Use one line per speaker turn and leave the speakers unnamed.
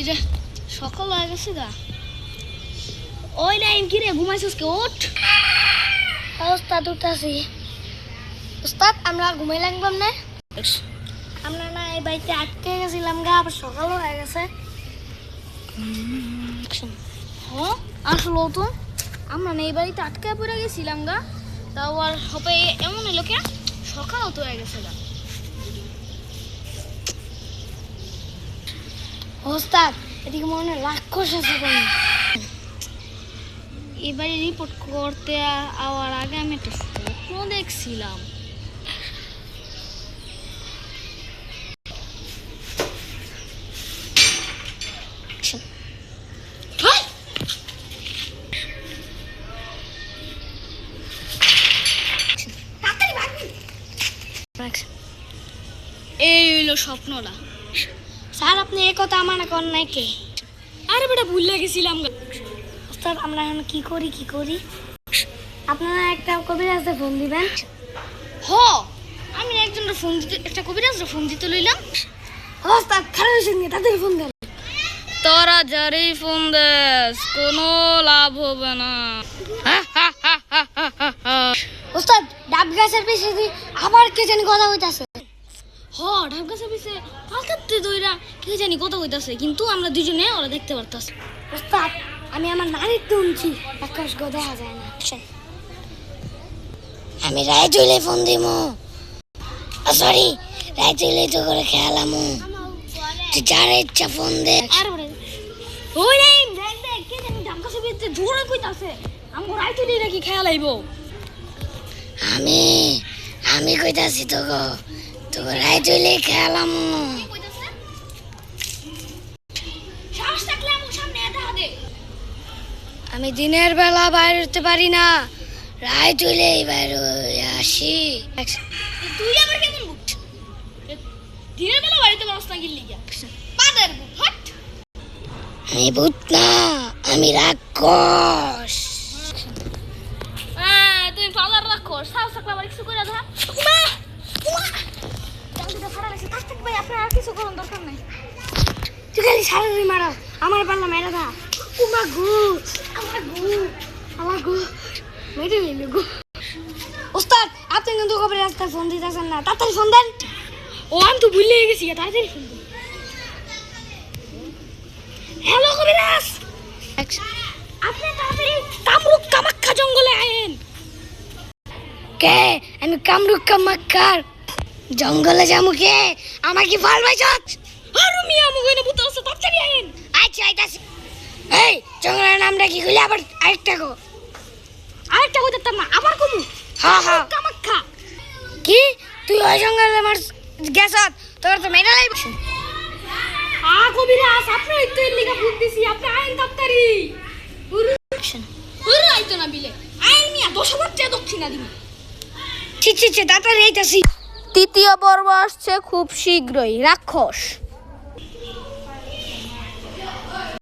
রে সকাল হয়ে গেছে গা। ওই নাইম কি রে ঘুমাইছিস কে? ওঠ।
ওস্তাদ উঠাছি। ওস্তাদ আমরা ঘুমাই লাগবাম না? আমরা না এই বাড়িতে আটকে গেছিলাম গা, আবার সকাল হয়ে গেছে।
হ্যাঁ আসলো তো, আমরা না এই বাড়িতে আটকে পড়ে গেছিলাম গা, তাও আর হবে এমন এলো কে সকাল তো হয়ে গেছে গা।
ওস্তাদ এদিকে মনে হয় রাক্ষস আছে কোন।
এবারে রিপোর্ট করতে আওয়ার আগে আমি একটা স্বপ্ন দেখছিলাম। এই হইলো স্বপ্নটা।
স্যার আপনি এই কথা আমার কোন নাই কে?
আরে বেটা ভুলে গেছিলাম।
ওস্তাদ আমরা এখন কি করি? আপনারা একটা কবিরাজে ফোন দিবেন।
হ আমি একজনের ফোন দিতে, একটা কবিরাজের ফোন দিতে লইলাম।
ওস্তাদ খারাপ হয়েছে নিয়ে তাদের ফোন দেন।
তোরা যারই ফোন দেস কোনো লাভ হবে না।
ওস্তাদ ডাব গাছের পিছে আবার কে জানি কথা হইতাছে।
হ ঢাক গাছের পিছে পাল্টাতে দইরা কে জানি কথা কইতাছে, কিন্তু আমরা দুজনে ওরা দেখতে পারতাছি।
ওস্তাদ আমি আমার নারীর শুনছি, আকাশ গো দেখা যায় না। আমি রায়চুলে ফোন দিমু। সরি রায়চুলে তো করে খেয়ালামু। তুই যার ইচ্ছা ফোন দে।
আর ওই নাইম দেখ কে জানি ঢাক গাছের পিছে জোরে কইতাছে, আমগো রাইতে নাকি খেয়াল আইবো।
আমি কইতাছি তোকে রায়চুলে খেয়ালামু।
সাহস থাকলে আমার সামনে দেখা দে।
আমি দিনের বেলা বাইরে হতে পারি না, রায়চুলেই বাইরে আসি।
তুই আবার কেমন বুট? দিনের বেলা বাড়িতে বসস না গিল্লি গিয়া পাদের বুট হট।
আমি ভূত না, আমি রাক্ষস।
তুমি পালার রাখো, সাহস থাকলে আবার কিছু করে ধরা। ভাই আপনার আর কিছু করার দরকার নাই।
তুই খালি সারাদিন মারা, আমার পাল্লা মেরা দা। আমার গু মেরে নিল গু। ওস্তাদ আপনি কিন্তু কবে রাস্তায় ফোন দিতেছেন না, তাড়াতাড়ি ফোন দেন।
ও আমি তো ভুলে গেছি, তাড়াতাড়ি ফোন দে। হ্যালো কবিরাজ, আপনি তাড়াতাড়ি কামরূপ কামাখ্যা জঙ্গলে আয়েন।
কে? আমি কামরুক কামাক্কার জঙ্গলে যামু কে? আমার কি ফল পাইছত?
আর মিয়া মুগনে ভূত আছে, তাড়াতাড়ি আয়েন।
আচ্ছা আইতাছি। এই জঙ্গলের নামটা কি কইলে আবার আরেকটা গো?
আরেকটা কই দিতাম না, আবার কমু।
হ্যাঁ
কামাখ্যা।
কি তুই ওই জঙ্গলে আমার গেছত? তোর তো মেডা লাইব।
কবিরাজ আপনি তো এর লিগা ভূত দিছি, আপনি আইন তাড়াতাড়ি। আইতো না বিলে আইন মিয়া 10,000 টাকা দক্ষিণা দিবি।
ছি তাড়াতাড়ি আইতাছি।
তৃতীয় পর্ব আসছে খুব শীঘ্রই, রাক্ষস।